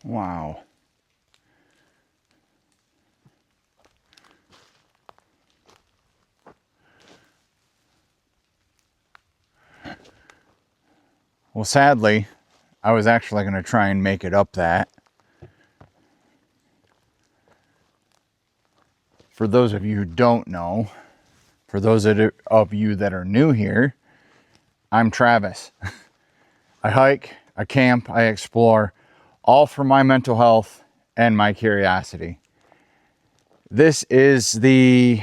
Wow. Well, sadly, I was actually going to try and make it up that. For those of you who don't know, for those of you that are new here, I'm Travis. I hike, I camp, I explore, all for my mental health and my curiosity. This is the,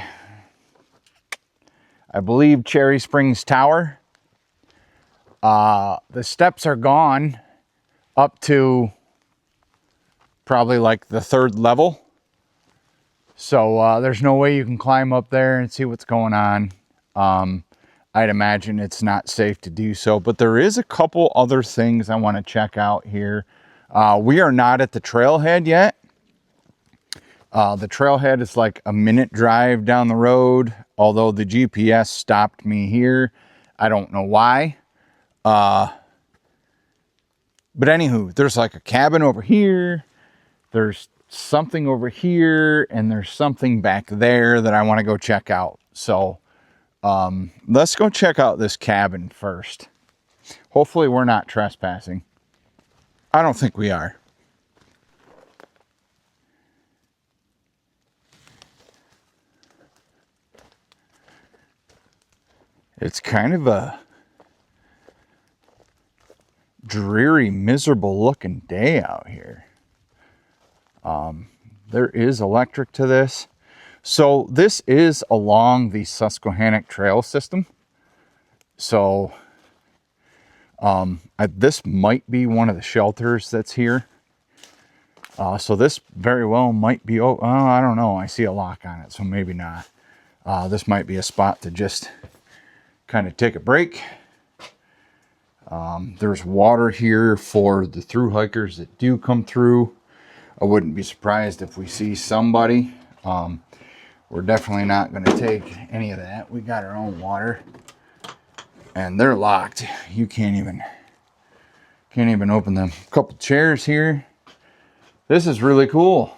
I believe, Cherry Springs Tower. The steps are gone up to probably like the 3rd level. So there's no way you can climb up there and see what's going on. I'd imagine it's not safe to do so, but there is a couple other things I want to check out here. We are not at the trailhead yet. The trailhead is like a minute drive down the road, although the GPS stopped me here. I don't know why. But anywho, there's like a cabin over here. There's something over here, and there's something back there that I want to go check out. So let's go check out this cabin first. Hopefully we're not trespassing. I don't think we are. It's kind of a dreary, miserable looking day out here. There is electric to this. So this is along the Susquehannock Trail system. So this might be one of the shelters that's here. So this very well might be, I don't know. I see a lock on it, so maybe not. This might be a spot to just kind of take a break. There's water here for the through hikers that do come through. I wouldn't be surprised if we see somebody. We're definitely not going to take any of that. We got our own water, and they're locked. You can't even open them. A couple chairs here. This is really cool.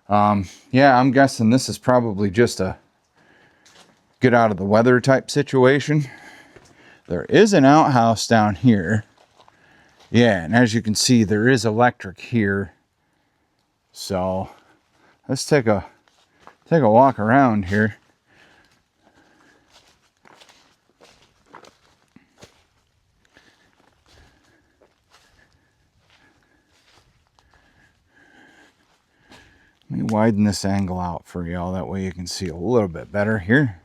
Yeah, I'm guessing this is probably just a get out of the weather type situation. There is an outhouse down here. Yeah, and as you can see, there is electric here. So let's take a walk around here. Let me widen this angle out for y'all. That way you can see a little bit better here.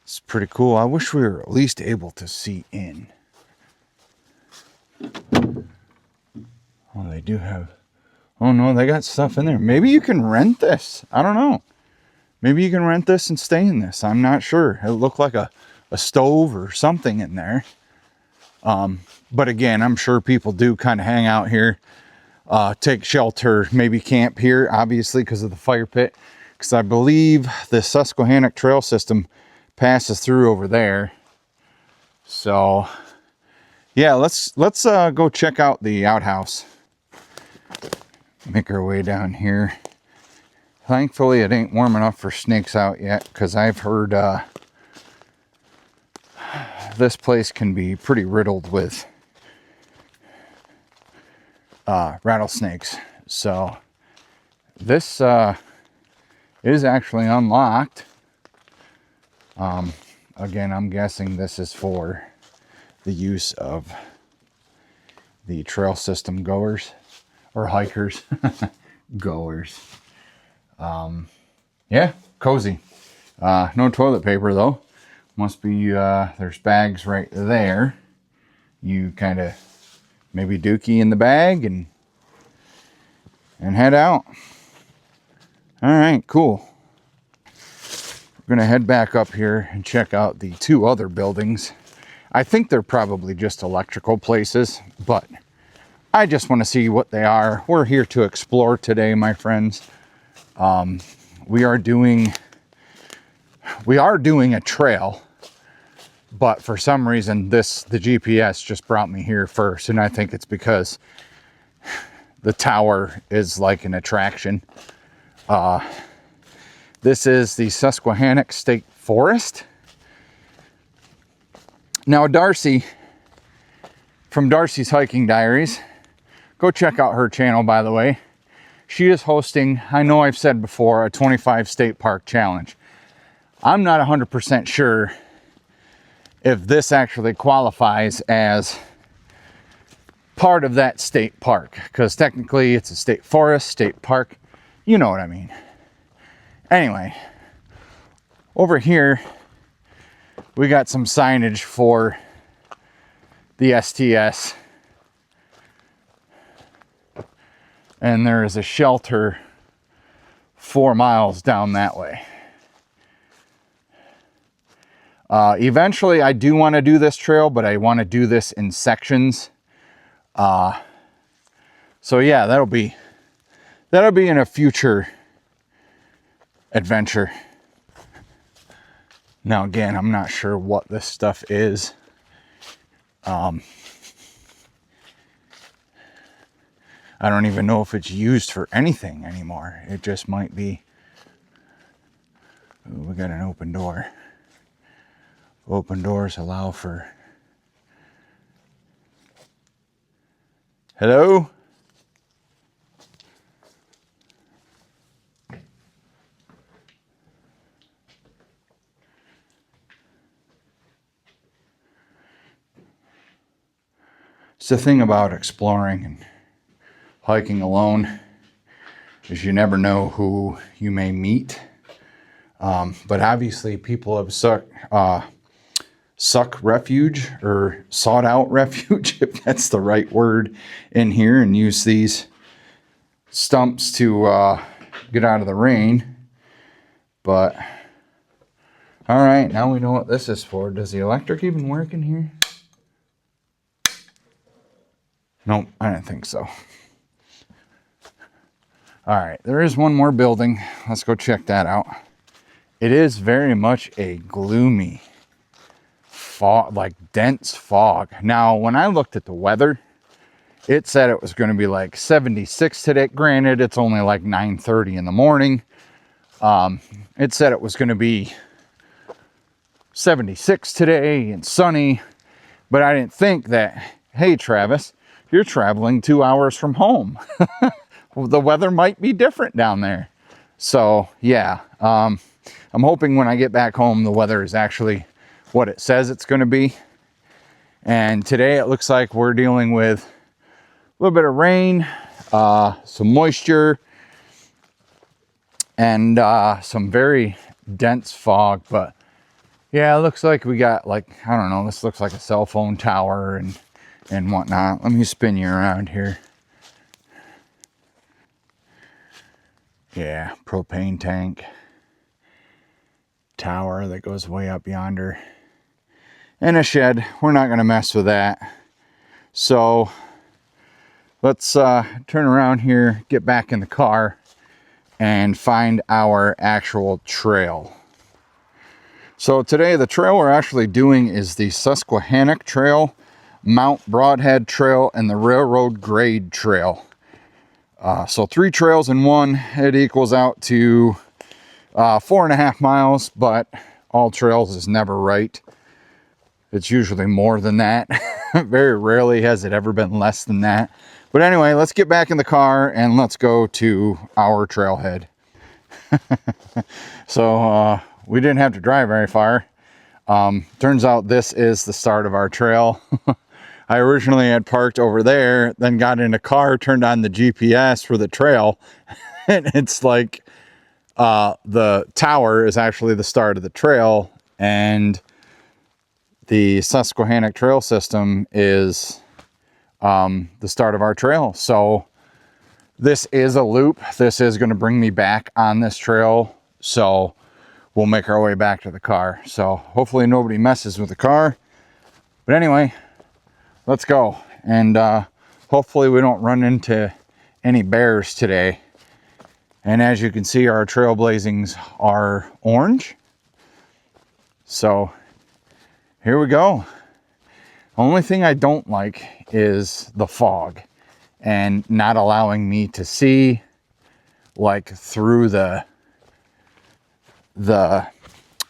It's pretty cool. I wish we were at least able to see in. Oh, they do have... Oh no, they got stuff in there. Maybe you can rent this. I don't know. Maybe you can rent this and stay in this. I'm not sure. It looked like a stove or something in there. But again, I'm sure people do kind of hang out here, take shelter, maybe camp here, obviously because of the fire pit. Because I believe the Susquehannock Trail system passes through over there. So yeah, let's go check out the outhouse. Make our way down here. Thankfully it ain't warm enough for snakes out yet, because I've heard this place can be pretty riddled with rattlesnakes. So this is actually unlocked. Again, I'm guessing this is for the use of the trail system goers or hikers. Goers. Yeah, cozy. No toilet paper though. Must be, there's bags right there. You kind of maybe dookie in the bag and head out. All right, cool. We're gonna head back up here and check out the 2 other buildings. I think they're probably just electrical places, but I just want to see what they are. We're here to explore today, my friends. We are doing a trail, but for some reason the GPS just brought me here first, and I think it's because the tower is like an attraction. This is the Susquehannock State Forest. Now, Darcy, from Darcy's Hiking Diaries, go check out her channel, by the way. She is hosting, I know I've said before, a 25 state park challenge. I'm not 100% sure if this actually qualifies as part of that state park, because technically it's a state forest, state park, you know what I mean. Anyway, over here we got some signage for the STS, and there is a shelter 4 miles down that way. Eventually I do want to do this trail, but I want to do this in sections. So yeah, that'll be in a future adventure. Now again, I'm not sure what this stuff is. I don't even know if it's used for anything anymore. It just might be. Ooh, we got an open door. Open doors allow for. Hello? It's the thing about exploring and hiking alone is you never know who you may meet. But obviously people have sought refuge, or sought out refuge, if that's the right word, in here, and use these stumps to get out of the rain. But all right, now we know what this is for. Does the electric even work in here? Nope, I didn't think so. All right, there is one more building. Let's go check that out. It is very much a gloomy fog, like dense fog. Now, when I looked at the weather, it said it was going to be like 76 today. Granted, it's only like 9:30 in the morning. It said it was going to be 76 today and sunny, but I didn't think that, hey, Travis, you're traveling 2 hours from home. Well, the weather might be different down there. So yeah, I'm hoping when I get back home, the weather is actually what it says it's going to be. And today it looks like we're dealing with a little bit of rain, some moisture, and some very dense fog. But yeah, it looks like we got, like, I don't know, this looks like a cell phone tower and whatnot. Let me spin you around here. Yeah, propane tank, tower that goes way up yonder, and a shed. We're not going to mess with that. So let's turn around here, get back in the car, and find our actual trail. So today the trail we're actually doing is the Susquehannock Trail, Mount Broadhead Trail, and the Railroad Grade Trail. So 3 trails in one. It equals out to 4.5 miles, but all trails is never right. It's usually more than that. Very rarely has it ever been less than that. But anyway, let's get back in the car and let's go to our trailhead. So we didn't have to drive very far. Turns out this is the start of our trail. I originally had parked over there, then got in a car, turned on the GPS for the trail, and it's like the tower is actually the start of the trail, and the Susquehannock Trail System is the start of our trail. So this is a loop. This is going to bring me back on this trail, so we'll make our way back to the car. So hopefully nobody messes with the car. But anyway, let's go. And hopefully we don't run into any bears today. And as you can see, our trailblazings are orange. So here we go. Only thing I don't like is the fog and not allowing me to see like through the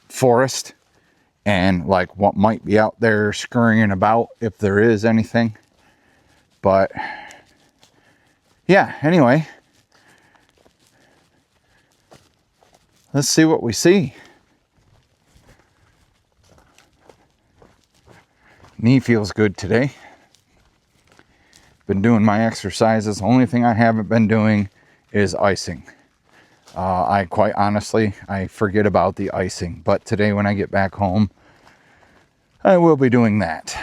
forest and like what might be out there scurrying about, if there is anything. But yeah, anyway, let's see what we see. Knee feels good today. Been doing my exercises. The only thing I haven't been doing is icing. I quite honestly, I forget about the icing. But today when I get back home, I will be doing that.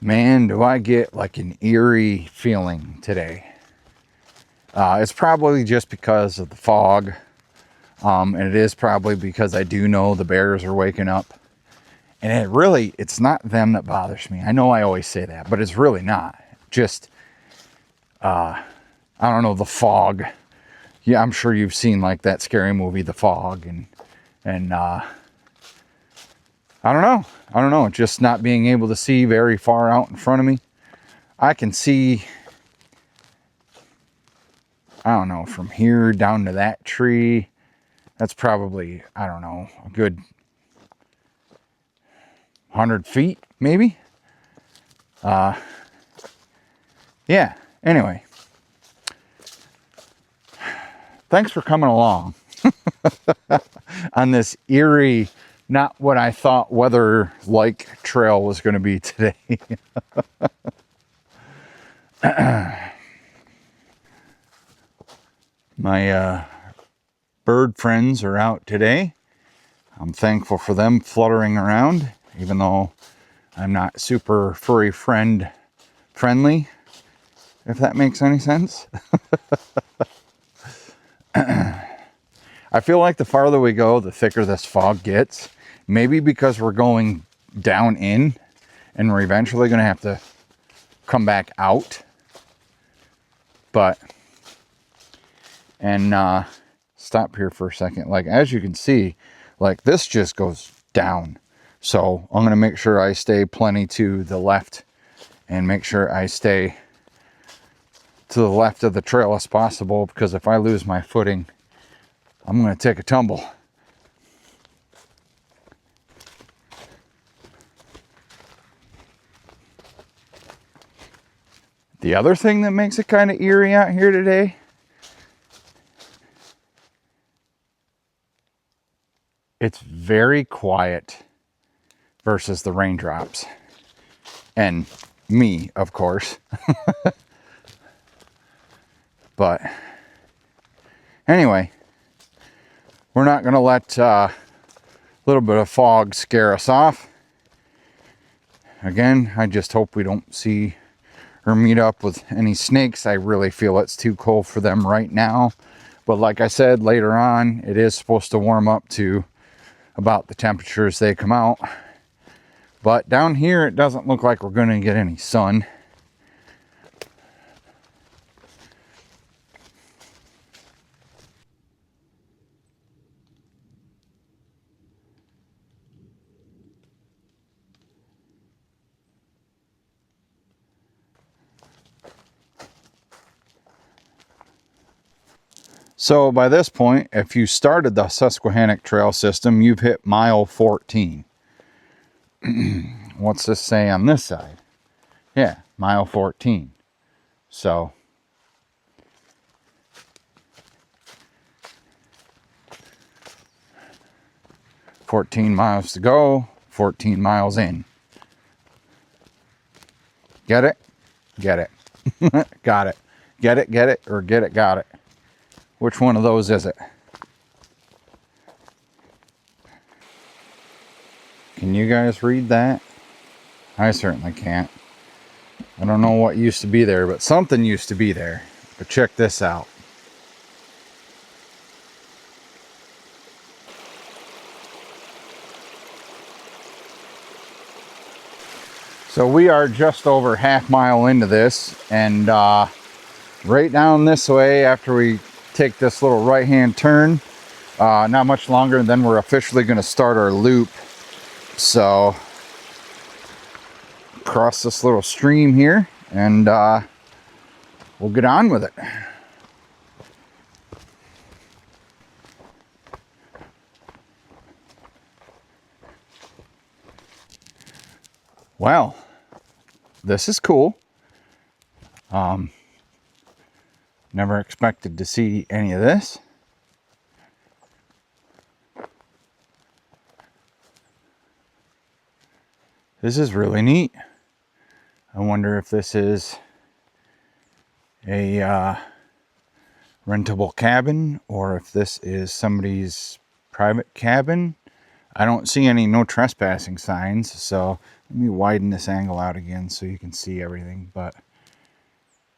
Man, do I get like an eerie feeling today. It's probably just because of the fog. And it is probably because I do know the bears are waking up. And it's not them that bothers me. I know I always say that, but it's really not. Just, I don't know, the fog. Yeah, I'm sure you've seen like that scary movie, The Fog. And I don't know. Just not being able to see very far out in front of me. I can see, I don't know, from here down to that tree. That's probably, I don't know, a good 100 feet, maybe. Yeah, anyway. Thanks for coming along on this eerie, not what I thought weather-like trail was going to be today. My bird friends are out today. I'm thankful for them fluttering around, even though I'm not super furry friendly, if that makes any sense. I feel like the farther we go, the thicker this fog gets. Maybe because we're going down in and we're eventually going to have to come back out. But, and stop here for a second. Like, as you can see, like this just goes down. So I'm going to make sure I stay plenty to the left and make sure I stay to the left of the trail as possible, because if I lose my footing, I'm going to take a tumble. The other thing that makes it kind of eerie out here today, it's very quiet versus the raindrops. And me, of course. But anyway, we're not going to let a little bit of fog scare us off. Again, I just hope we don't see or meet up with any snakes. I really feel it's too cold for them right now. But like I said, later on, it is supposed to warm up to about the temperatures they come out. But down here, it doesn't look like we're going to get any sun. So by this point, if you started the Susquehannock Trail system, you've hit mile 14. What's this say on this side? Yeah, mile 14. So 14 miles to go, 14 miles in. Get it? Get it. Got it. Get it, or get it, got it. Which one of those is it? Can you guys read that? I certainly can't. I don't know what used to be there, but something used to be there. But check this out. So we are just over half mile into this, and right down this way, after we take this little right-hand turn, not much longer, and then we're officially going to start our loop. So cross this little stream here, and we'll get on with it. Well, this is cool. Never expected to see any of this. This is really neat. I wonder if this is a rentable cabin, or if this is somebody's private cabin. I don't see any no trespassing signs, so let me widen this angle out again so you can see everything. But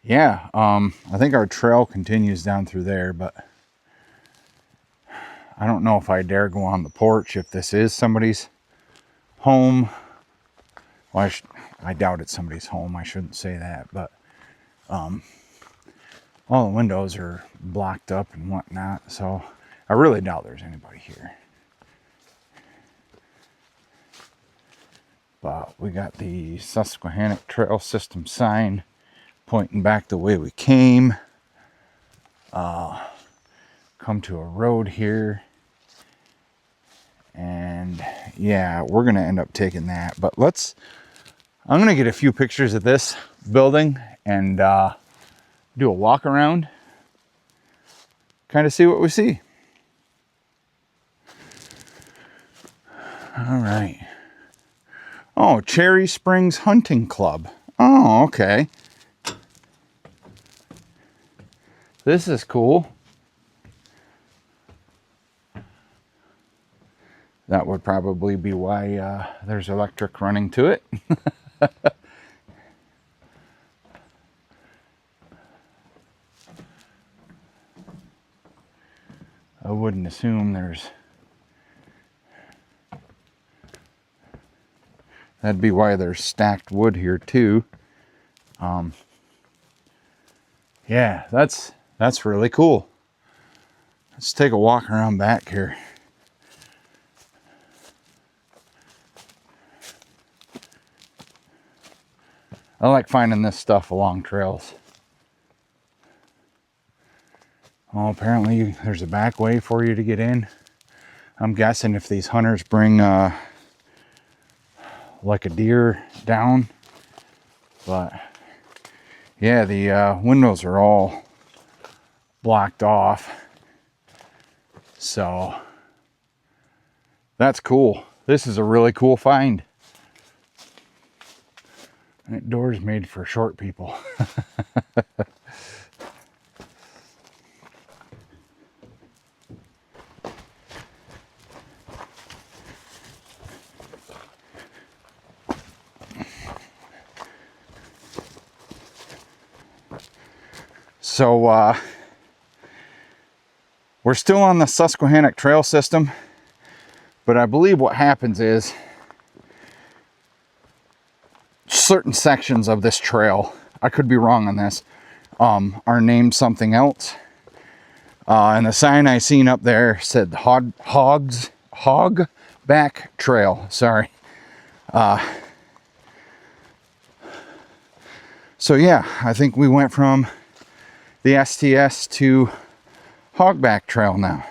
yeah, I think our trail continues down through there, but I don't know if I dare go on the porch if this is somebody's home. Well, I doubt it's somebody's home. I shouldn't say that, but all the windows are blocked up and whatnot, so I really doubt there's anybody here. But we got the Susquehannock Trail System sign pointing back the way we came. Come to a road here, and yeah, we're gonna end up taking that. But I'm gonna get a few pictures of this building and do a walk around, kind of see what we see. All right. Oh, Cherry Springs Hunting Club. Oh, okay. This is cool. That would probably be why there's electric running to it. I wouldn't assume that'd be why there's stacked wood here too. Yeah, that's really cool. Let's take a walk around back here. I like finding this stuff along trails. Oh, apparently there's a back way for you to get in. I'm guessing if these hunters bring like a deer down. But yeah, the windows are all blocked off. So that's cool. This is a really cool find. That door's made for short people. So we're still on the Susquehannock Trail System, but I believe what happens is certain sections of this trail, I could be wrong on this, are named something else. And the sign I seen up there said Hogback Trail. Sorry. So yeah, I think we went from the STS to Hogback Trail now.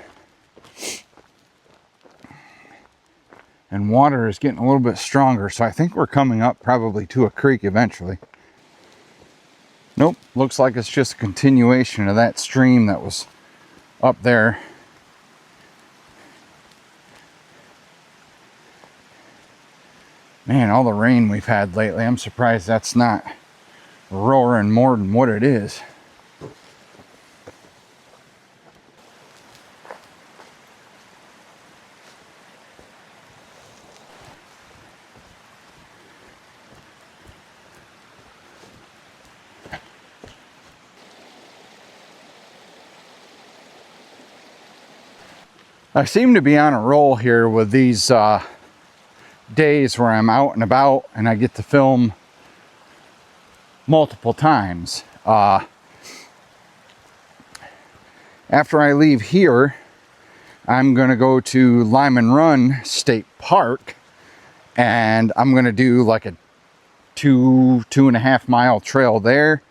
And water is getting a little bit stronger, so I think we're coming up probably to a creek eventually. Nope, looks like it's just a continuation of that stream that was up there. Man, all the rain we've had lately, I'm surprised that's not roaring more than what it is. I seem to be on a roll here with these days where I'm out and about and I get to film multiple times. After I leave here, I'm gonna go to Lyman Run State Park, and I'm gonna do like a 2.5 mile trail there,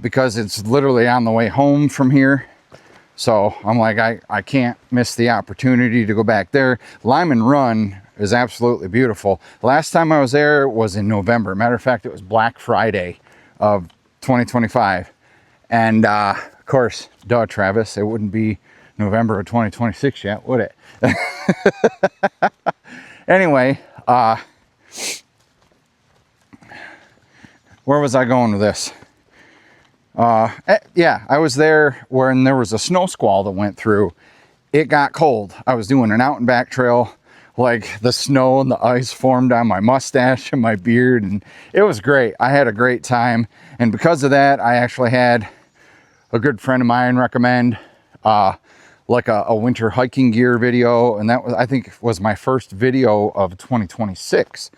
because it's literally on the way home from here. So I'm like, I can't miss the opportunity to go back there. Lyman Run is absolutely beautiful. Last time I was there was in November. Matter of fact, it was Black Friday of 2025. And of course, duh, Travis, it wouldn't be November of 2026 yet, would it? Anyway, where was I going with this? Yeah, I was there when there was a snow squall that went through. It got cold. I was doing an out and back trail. Like, the snow and the ice formed on my mustache and my beard, and it was great. I had a great time, and because of that, I actually had a good friend of mine recommend like a winter hiking gear video, and that was, I think, was my first video of 2026.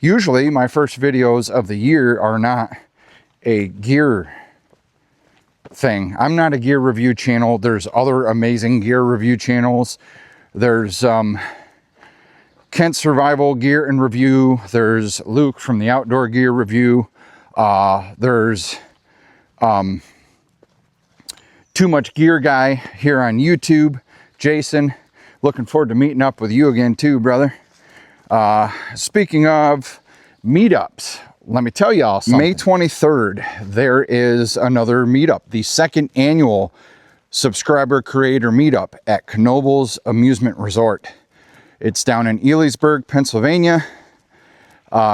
Usually my first videos of the year are not a gear thing. I'm not a gear review channel. There's other amazing gear review channels. There's Kent Survival Gear and Review. There's Luke from the Outdoor Gear Review. There's Too Much Gear Guy here on YouTube. Jason, looking forward to meeting up with you again too, brother. Speaking of meetups, let me tell y'all something. May 23rd, there is another meetup, the second annual subscriber creator meetup at Knoebels Amusement Resort. It's down in Elysburg, Pennsylvania.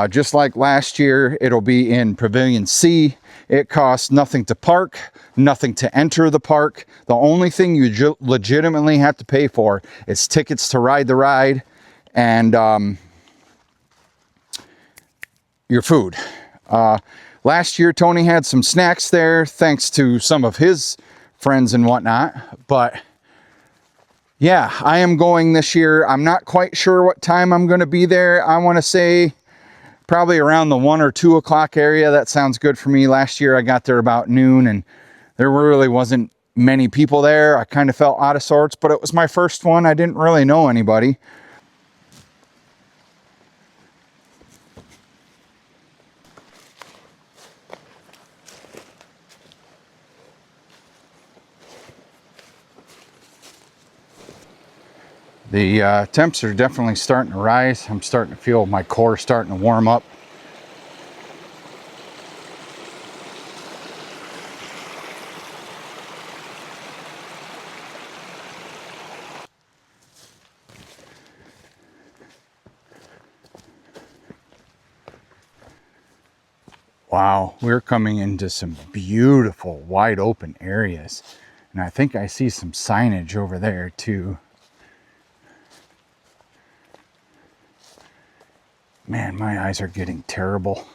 Just like last year, it'll be in Pavilion C. It costs nothing to park, nothing to enter the park. The only thing you legitimately have to pay for is tickets to ride the ride and your food. Last year, Tony had some snacks there, thanks to some of his friends and whatnot. But yeah, I am going this year. I'm not quite sure what time I'm going to be there. I want to say probably around the 1 or 2 o'clock area. That sounds good for me. Last year I got there about noon and there really wasn't many people there. I kind of felt out of sorts, but it was my first one. I didn't really know anybody. The temps are definitely starting to rise. I'm starting to feel my core starting to warm up. Wow, we're coming into some beautiful wide open areas. And I think I see some signage over there too. Man, my eyes are getting terrible.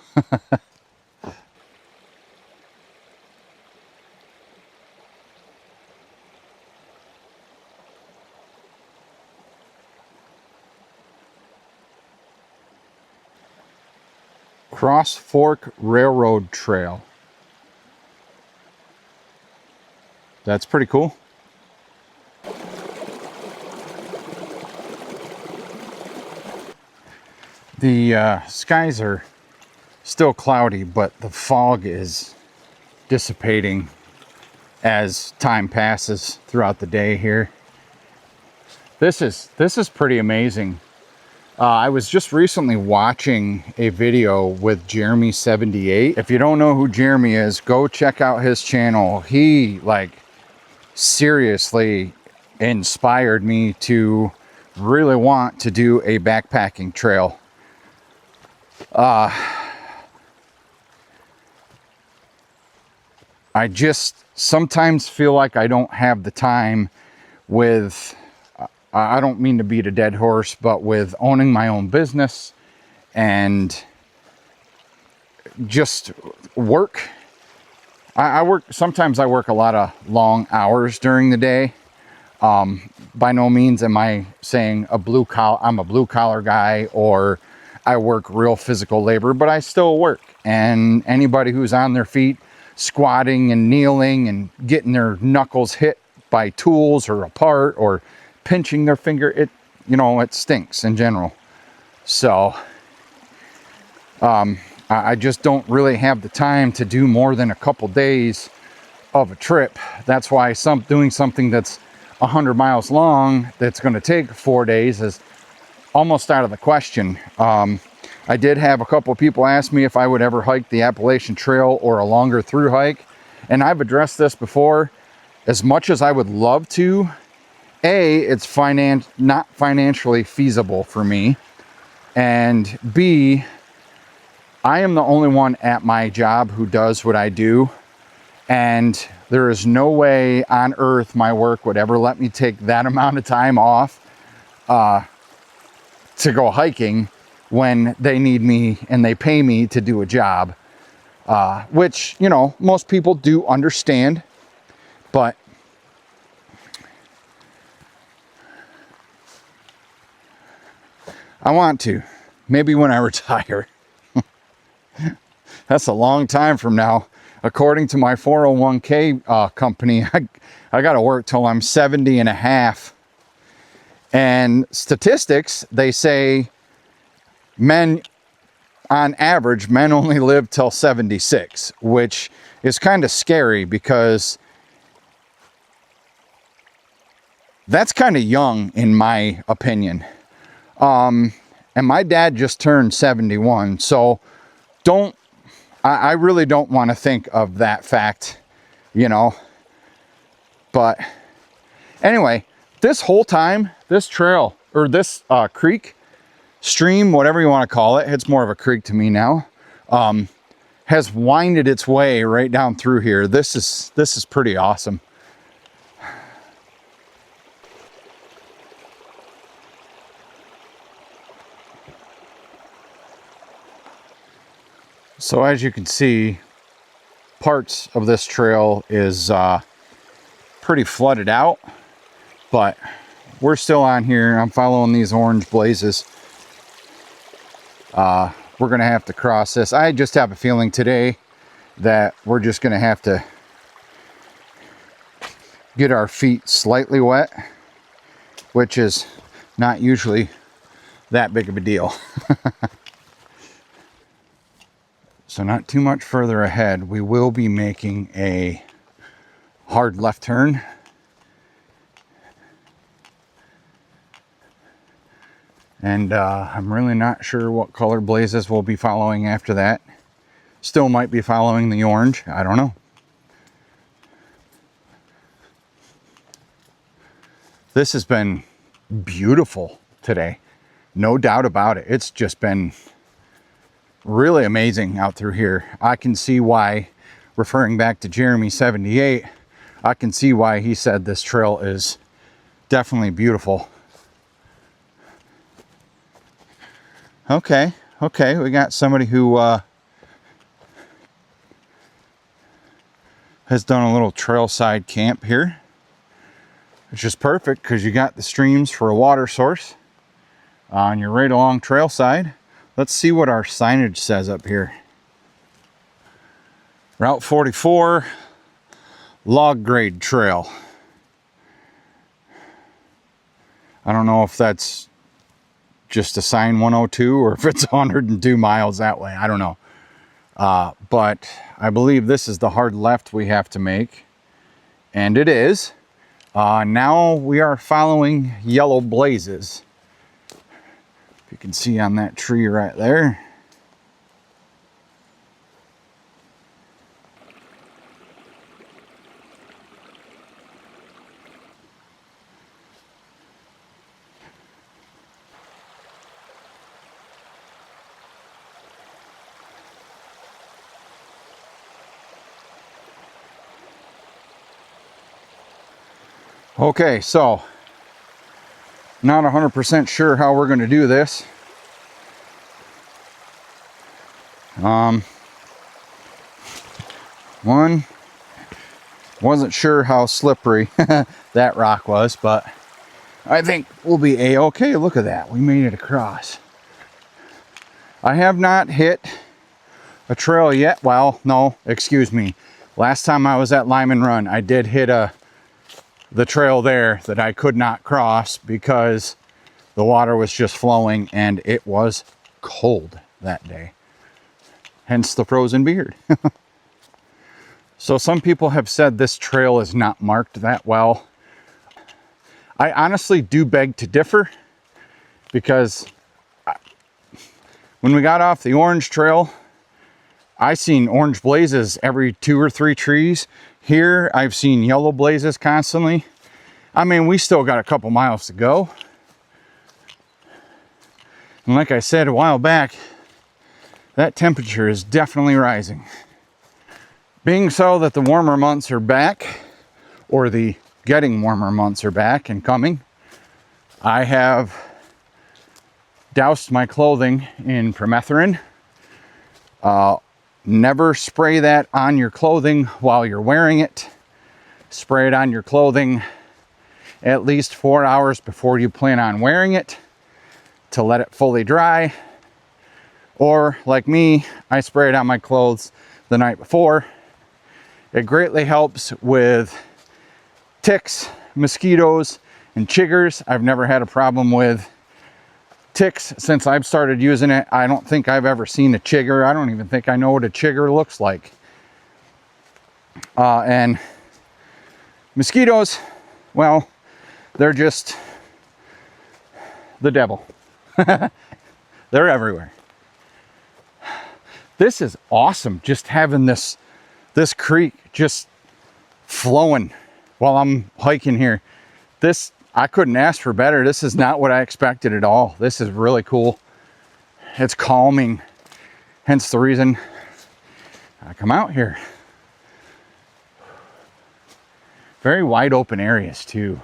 Cross Fork Railroad Trail. That's pretty cool. The skies are still cloudy, but the fog is dissipating as time passes throughout the day here. This is pretty amazing. I was just recently watching a video with Jeremy78. If you don't know who Jeremy is, go check out his channel. He like seriously inspired me to really want to do a backpacking trail. I just sometimes feel like I don't have the time with, I don't mean to beat a dead horse, but with owning my own business and just work. I work, sometimes I work a lot of long hours during the day. By no means am I saying I'm a blue collar guy or I work real physical labor, but I still work. And anybody who's on their feet, squatting and kneeling and getting their knuckles hit by tools or a part or pinching their finger, it stinks in general. So I just don't really have the time to do more than a couple days of a trip. That's why doing something that's 100 miles long that's going to take 4 days is almost out of the question. I did have a couple of people ask me if I would ever hike the Appalachian Trail or a longer through hike, and I've addressed this before. As much as I would love to, it's not financially feasible for me, and B, I am the only one at my job who does what I do, and there is no way on earth my work would ever let me take that amount of time off to go hiking when they need me and they pay me to do a job, which, most people do understand, but I want to. Maybe when I retire. That's a long time from now. According to my 401k company, I got to work till I'm 70 and a half. And statistics, they say on average, men only live till 76, which is kind of scary because that's kind of young in my opinion. And my dad just turned 71, so I really don't want to think of that fact, but anyway, this whole time, this trail or this creek, stream, whatever you want to call it, it's more of a creek to me now, has winded its way right down through here. This is pretty awesome. So as you can see, parts of this trail is pretty flooded out, but we're still on here. I'm following these orange blazes. We're gonna have to cross this. I just have a feeling today that we're just gonna have to get our feet slightly wet, which is not usually that big of a deal. So not too much further ahead, we will be making a hard left turn. And I'm really not sure what color blazes we'll be following after that. Still might be following the orange, I don't know. This has been beautiful today, no doubt about it. It's just been really amazing out through here. I can see why, referring back to Jeremy 78, I can see why he said this trail is definitely beautiful. Okay, we got somebody who has done a little trailside camp here, which is perfect because you got the streams for a water source and you're right along trailside. Let's see what our signage says up here. Route 44, log grade trail. I don't know if that's just a sign 102 or if it's 102 miles that way. I don't know. But I believe this is the hard left we have to make. And it is. Now we are following yellow blazes. You can see on that tree right there. Okay, so not 100% sure how we're going to do this. One, wasn't sure how slippery that rock was, but I think we'll be a-okay. Look at that. We made it across. I have not hit a trail yet. Well, no, excuse me. Last time I was at Lyman Run, I did hit the trail there that I could not cross because the water was just flowing and it was cold that day. Hence the frozen beard. So some people have said this trail is not marked that well. I honestly do beg to differ, because when we got off the orange trail, I seen orange blazes every 2 or 3 trees. Here, I've seen yellow blazes constantly. I mean, we still got a couple miles to go. And like I said a while back, that temperature is definitely rising. Being so that the warmer months are back, or the getting warmer months are back and coming, I have doused my clothing in permethrin. Never spray that on your clothing while you're wearing it. Spray it on your clothing at least 4 hours before you plan on wearing it to let it fully dry. Or like me, I spray it on my clothes the night before. It greatly helps with ticks, mosquitoes, and chiggers. I've never had a problem with ticks since I've started using it. I don't think I've ever seen a chigger. I don't even think I know what a chigger looks like. And mosquitoes, well, they're just the devil. They're everywhere. This is awesome, just having this creek just flowing while I'm hiking here. This, I couldn't ask for better. This is not what I expected at all. This is really cool. It's calming, hence the reason I come out here. Very wide open areas too.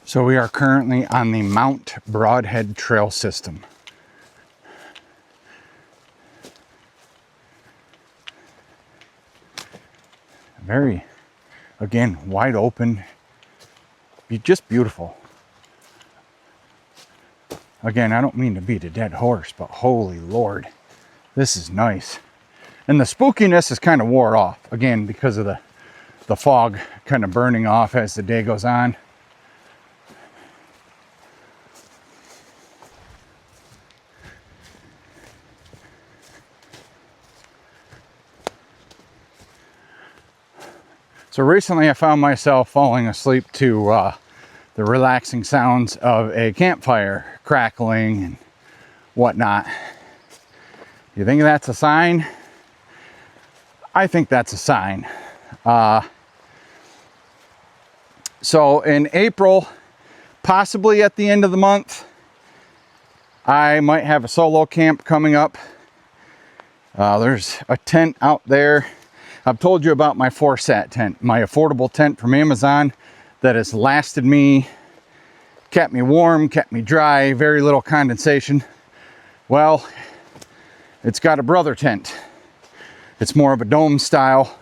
So we are currently on the Mount Broadhead Trail System. Very, again, wide open, just beautiful. Again, I don't mean to beat a dead horse, but holy Lord, this is nice. And the spookiness is kind of wore off, again, because of the fog kind of burning off as the day goes on. So recently I found myself falling asleep to the relaxing sounds of a campfire crackling and whatnot. You think that's a sign? I think that's a sign. So in April, possibly at the end of the month, I might have a solo camp coming up. There's a tent out there. I've told you about my 4-sat tent, my affordable tent from Amazon that has lasted me, kept me warm, kept me dry, very little condensation. Well, it's got a brother tent. It's more of a dome style.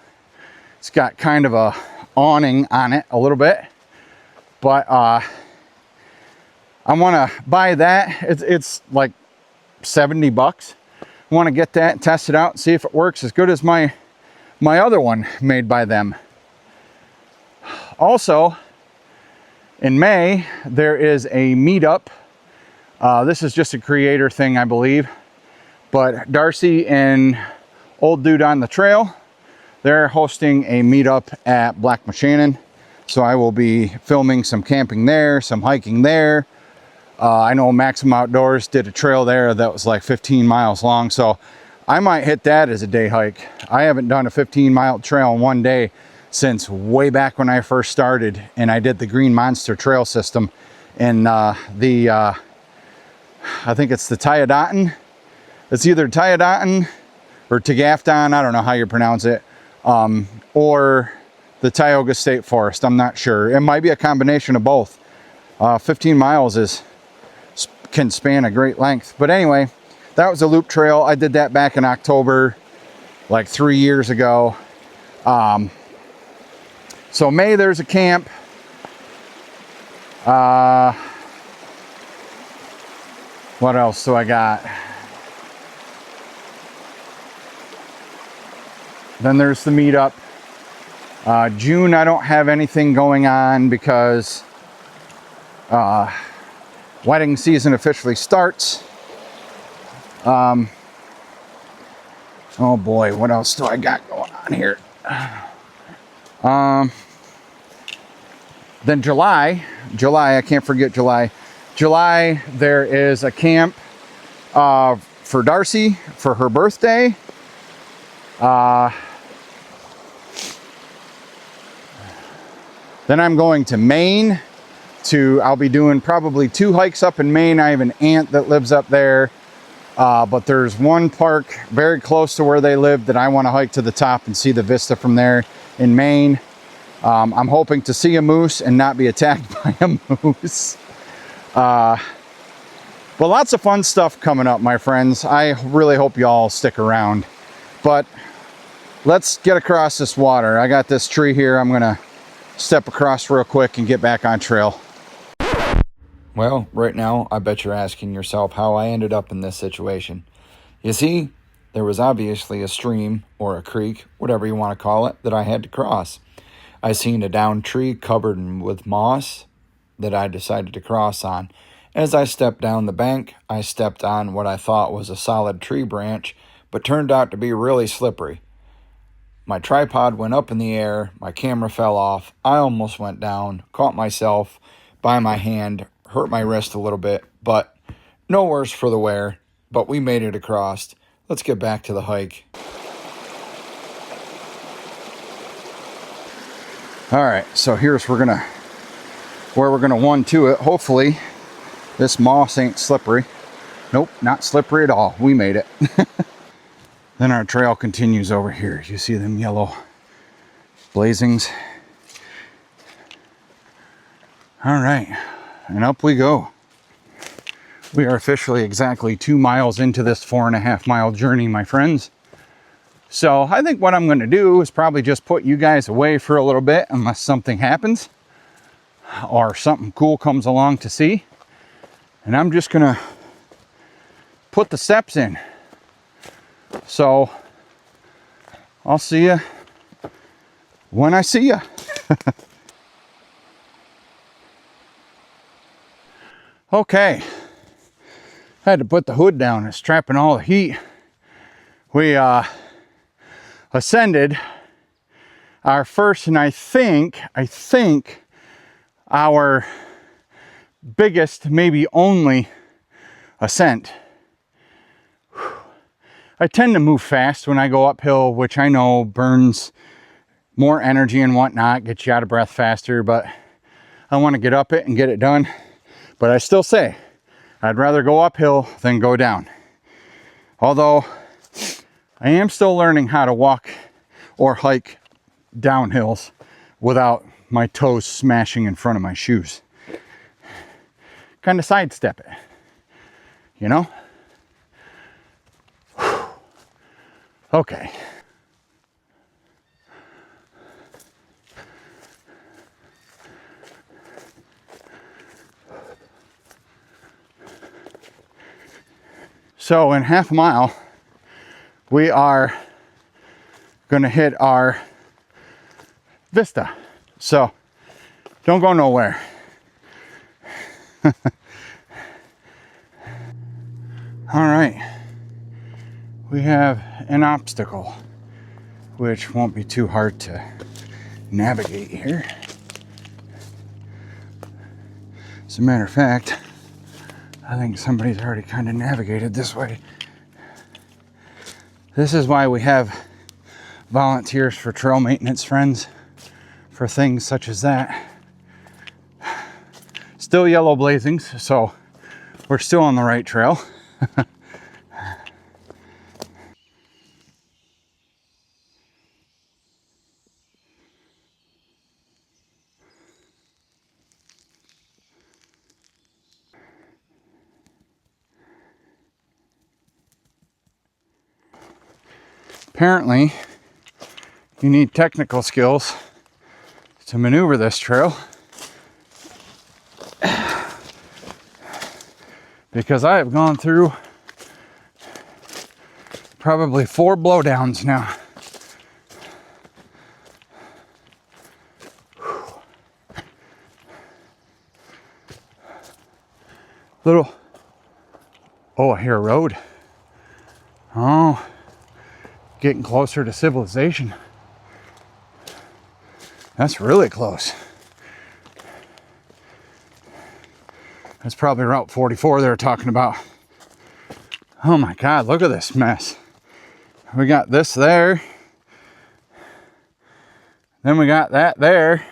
It's got kind of a awning on it a little bit, but I want to buy that. It's like 70 bucks. I want to get that, test it out, see if it works as good as my other one made by them. Also, in May, there is a meetup. This is just a creator thing, I believe. But Darcy and Old Dude on the Trail, they're hosting a meetup at Black Moshannon. So I will be filming some camping there, some hiking there. I know Maximum Outdoors did a trail there that was like 15 miles long. So I might hit that as a day hike. I haven't done a 15-mile trail in one day since way back when I first started, and I did the Green Monster Trail system in I think it's the Tayadatin. It's either Tayadatin or Tagafton, I don't know how you pronounce it, or the Susquehannock State Forest. I'm not sure. It might be a combination of both. 15 miles can span a great length. But anyway, that was a loop trail. I did that back in October, like 3 years ago. So May, there's a camp. What else do I got? Then there's the meetup. June, I don't have anything going on because wedding season officially starts. Oh boy, what else do I got going on here? Then July, I can't forget July. July, there is a camp for Darcy for her birthday. Then I'm going to Maine I'll be doing probably 2 hikes up in Maine. I have an aunt that lives up there. But there's one park very close to where they live that I want to hike to the top and see the vista from there in Maine. I'm hoping to see a moose and not be attacked by a moose. But lots of fun stuff coming up, my friends. I really hope you all stick around. But let's get across this water. I got this tree here. I'm going to step across real quick and get back on trail. Well, right now, I bet you're asking yourself how I ended up in this situation. You see, there was obviously a stream or a creek, whatever you want to call it, that I had to cross. I seen a downed tree covered with moss that I decided to cross on. As I stepped down the bank, I stepped on what I thought was a solid tree branch, but turned out to be really slippery. My tripod went up in the air, my camera fell off, I almost went down, caught myself by my hand, hurt my wrist a little bit, but no worse for the wear. But we made it across. Let's get back to the hike. All right, so here's where we're gonna 1-2 it. Hopefully this moss ain't slippery. Nope, not slippery at all. We made it. Then our trail continues over here. You see them yellow blazings? All right, and up we go. We are officially exactly 2 miles into this 4.5 mile journey, my friends. So I think what I'm going to do is probably just put you guys away for a little bit unless something happens or something cool comes along to see. And I'm just going to put the steps in. So I'll see you when I see you. Okay. I had to put the hood down. It's trapping all the heat. We ascended our first, and I think our biggest, maybe only ascent. I tend to move fast when I go uphill, which I know burns more energy and whatnot, gets you out of breath faster, but I want to get up it and get it done. But I still say I'd rather go uphill than go down. Although I am still learning how to walk or hike down hills without my toes smashing in front of my shoes. Kind of sidestep it, you know? Okay. So in half a mile, we are going to hit our Vista. So don't go nowhere. All right. We have an obstacle, which won't be too hard to navigate here. As a matter of fact, I think somebody's already kind of navigated this way. This is why we have volunteers for trail maintenance, friends, for things such as that. Still yellow blazings, so we're still on the right trail. Apparently, you need technical skills to maneuver this trail, because I have gone through probably 4 blowdowns now. Little, oh, I hear a road. Oh, getting closer to civilization. That's really close. That's probably Route 44 they were talking about. Oh my God, look at this mess. We got this there. Then we got that there.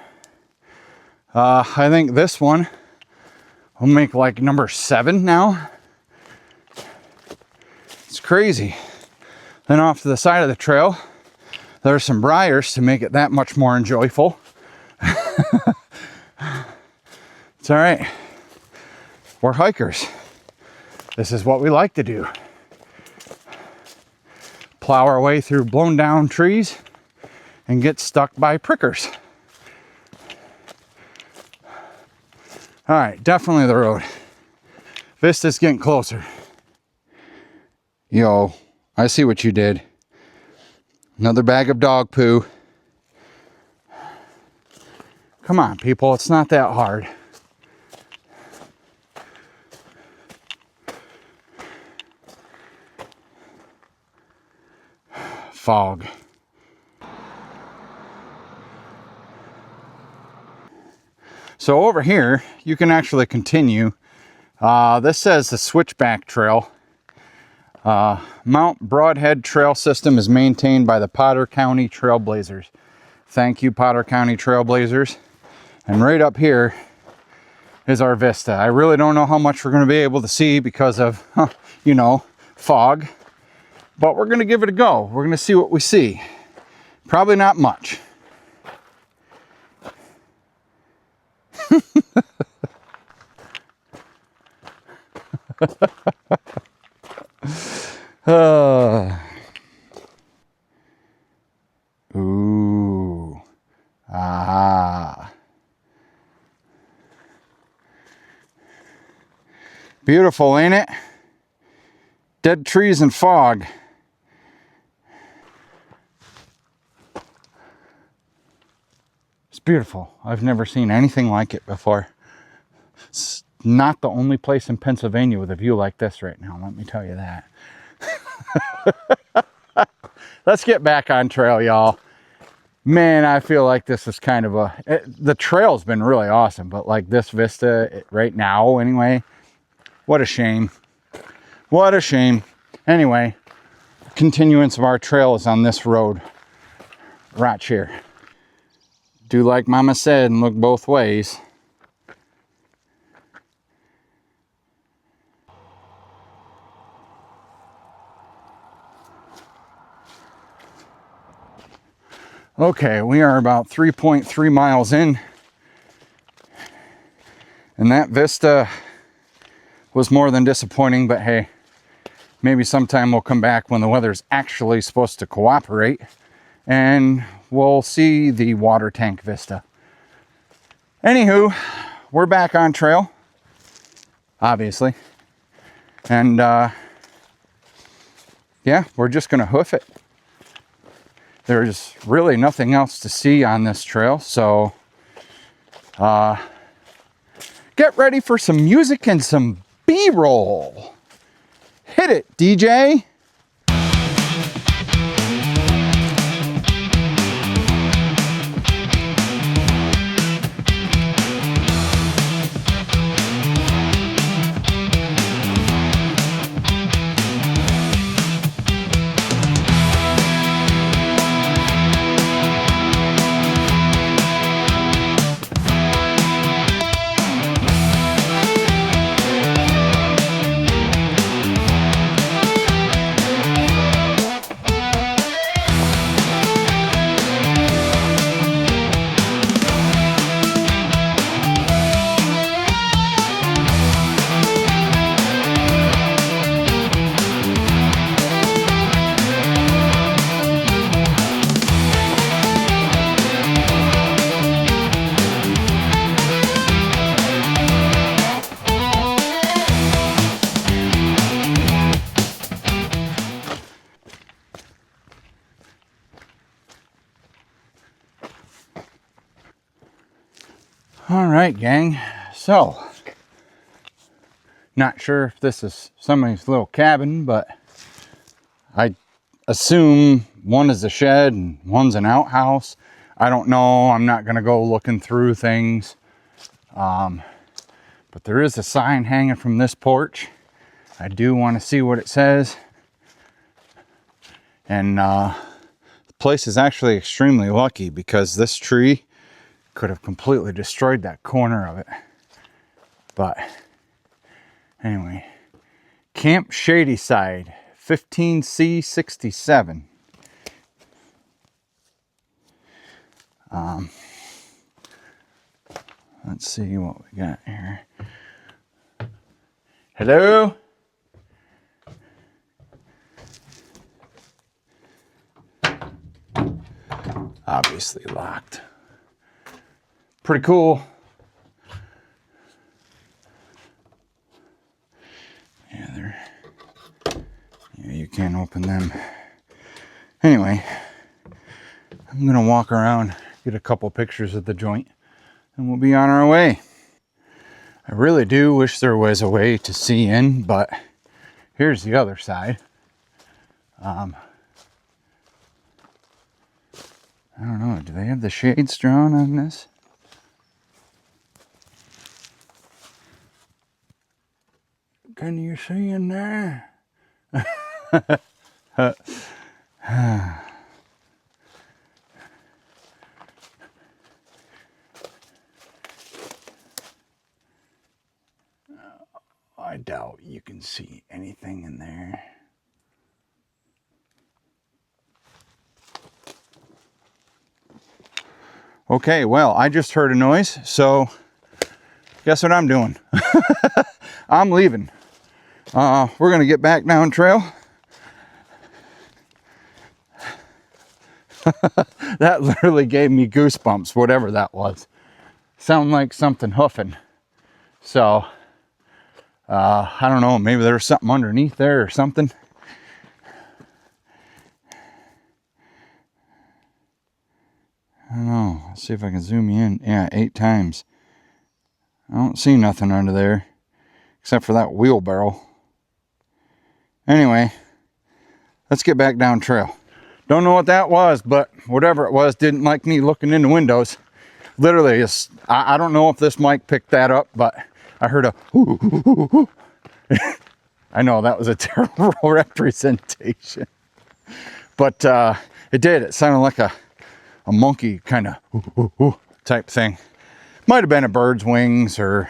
I think this one will make like number 7 now. It's crazy. Then off to the side of the trail, there's some briars to make it that much more enjoyable. It's all right. We're hikers. This is what we like to do. Plow our way through blown down trees and get stuck by prickers. All right, definitely the road. Vista's getting closer. Yo, I see what you did. Another bag of dog poo. Come on, people, it's not that hard. Fog. So over here, you can actually continue. This says the Switchback Trail. Mount Broadhead Trail System is maintained by the Potter County Trailblazers. Thank you, Potter County Trailblazers. And right up here is our Vista. I really don't know how much we're going to be able to see because of, you know, fog. But we're going to give it a go. We're going to see what we see. Probably not much. Ooh. Ah. Beautiful, ain't it? Dead trees and fog. It's beautiful. I've never seen anything like it before. It's not the only place in Pennsylvania with a view like this right now, let me tell you that. Let's get back on trail, y'all. Man, I feel like this is kind of the trail's been really awesome, but like this Vista right now anyway, what a shame. What a shame. Anyway, continuance of our trail is on this road right here. Do like Mama said and look both ways. Okay, we are about 3.3 miles in, and that Vista was more than disappointing, but hey, maybe sometime we'll come back when the weather's actually supposed to cooperate and we'll see the water tank Vista. Anywho, we're back on trail, obviously, and yeah, we're just gonna hoof it. There's really nothing else to see on this trail, so get ready for some music and some B-roll. Hit it, DJ. All right, gang. So, not sure if this is somebody's little cabin, but I assume one is a shed and one's an outhouse. I don't know. I'm not going to go looking through things. But there is a sign hanging from this porch. I do want to see what it says. And the place is actually extremely lucky because this tree could have completely destroyed that corner of it. But anyway, Camp Shadyside, 15C67. Let's see what we got here. Hello? Obviously locked. Pretty cool. Yeah, you can't open them. Anyway, I'm gonna walk around, get a couple pictures of the joint, and we'll be on our way. I really do wish there was a way to see in, but here's the other side. I don't know, do they have the shades drawn on this? Can you see in there? I doubt you can see anything in there. Okay, well, I just heard a noise, so guess what I'm doing? I'm leaving. We're gonna get back down trail. That literally gave me goosebumps, whatever that was. Sound like something hoofing. So, I don't know, maybe there's something underneath there or something. I don't know. Let's see if I can zoom you in. Yeah, 8 times. I don't see nothing under there except for that wheelbarrow. Anyway, let's get back down trail. Don't know what that was, but whatever it was didn't like me looking in the windows. Literally, I don't know if this mic picked that up, but I heard a hoo, hoo, hoo, hoo. I know that was a terrible representation, but it did. It sounded like a monkey kind of type thing. Might have been a bird's wings, or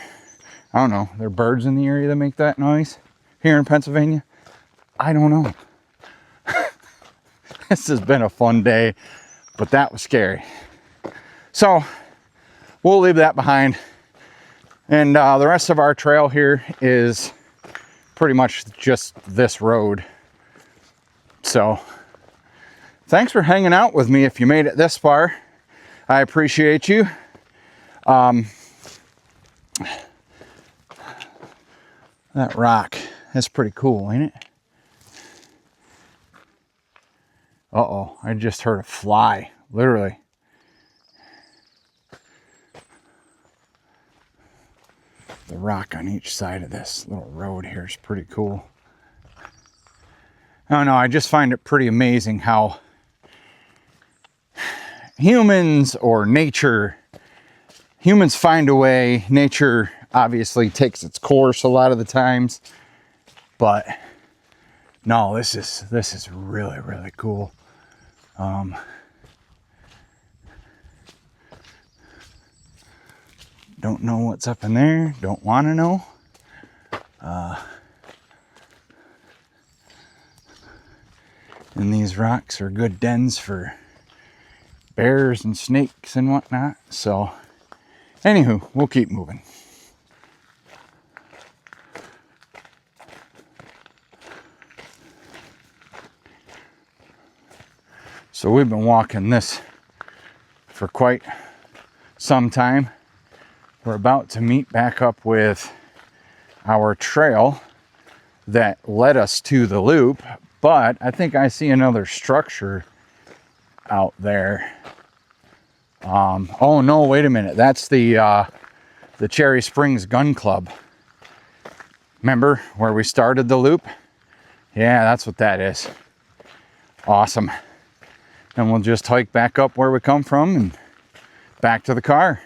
I don't know. There are birds in the area that make that noise here in Pennsylvania. I don't know. This has been a fun day, but that was scary. So we'll leave that behind. And the rest of our trail here is pretty much just this road. So thanks for hanging out with me if you made it this far. I appreciate you. That rock, that's pretty cool, ain't it? Uh-oh, I just heard a fly, literally. The rock on each side of this little road here is pretty cool. I don't know, I just find it pretty amazing how humans or nature, humans find a way. Nature obviously takes its course a lot of the times, but no, this is really, really cool. Don't know what's up in there. Don't want to know. And these rocks are good dens for bears and snakes and whatnot. So, anywho, we'll keep moving. So we've been walking this for quite some time. We're about to meet back up with our trail that led us to the loop, but I think I see another structure out there. Oh no, wait a minute. That's the the Cherry Springs Gun Club. Remember where we started the loop? Yeah, that's what that is. Awesome. And we'll just hike back up where we come from and back to the car.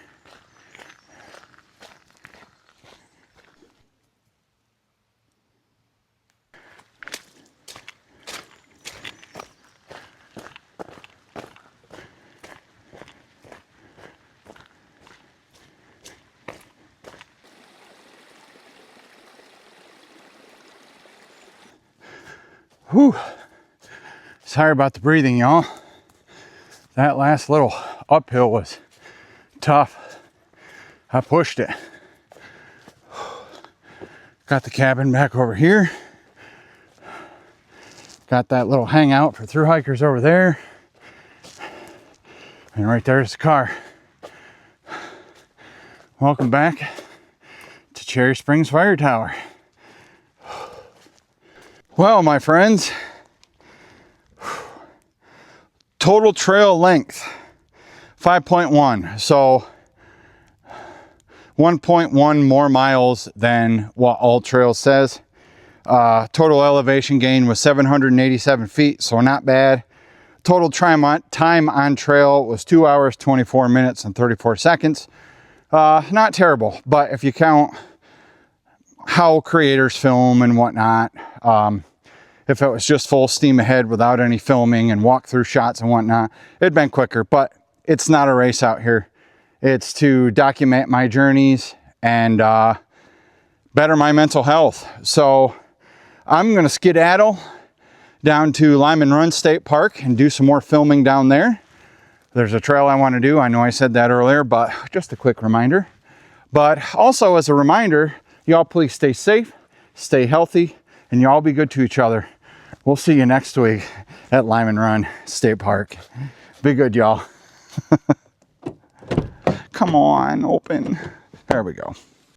Whew. Sorry about the breathing, y'all. That last little uphill was tough. I pushed it. Got the cabin back over here. Got that little hangout for thru hikers over there. And right there's the car. Welcome back to Cherry Springs Fire Tower. Well, my friends, total trail length 5.1, so 1.1 more miles than what All Trails says. Total elevation gain was 787 feet, so not bad. Total time on trail was 2 hours, 24 minutes, and 34 seconds. Not terrible, but if you count how creators film and whatnot, if it was just full steam ahead without any filming and walk-through shots and whatnot, it'd been quicker. But it's not a race out here. It's to document my journeys and better my mental health. So I'm gonna skedaddle down to Lyman Run State Park and do some more filming down there. There's a trail I want to do. I know I said that earlier, but just a quick reminder. But also as a reminder, y'all please stay safe, stay healthy, and y'all be good to each other. We'll see you next week at Lyman Run State Park. Be good, y'all. Come on, open. There we go.